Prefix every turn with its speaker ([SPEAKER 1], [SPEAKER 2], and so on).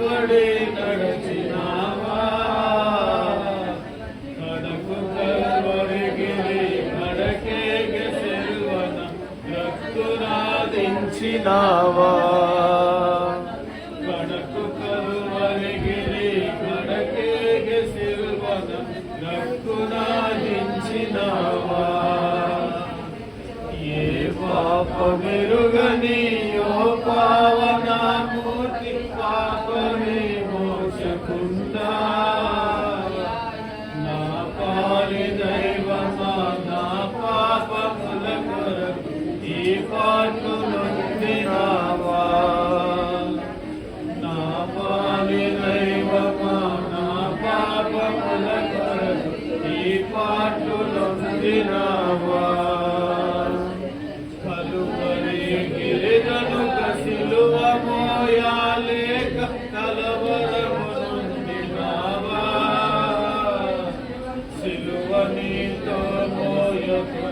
[SPEAKER 1] వడే నడచినావా కడకు కల్వరిగిరి కడకేగె సెల్వన రక్తునాదించినావా కడకు కల్వరిగిరి కడకేగె సెల్వన రక్తునాదించినావా ఏ పాపమెరుగని ఓ పావనామూర్తి పాపమే మోచకుండా నా పాలి దైవమా నా పాపముల కొరకు ఈ పాటు నొందినావా నా పాలి దైవమా నా పాపముల కొరకు ఈ పాటు నొందినావా సిలువ మోయాలేక కలవరము నొందినావా సిలువ నీతో మోయకు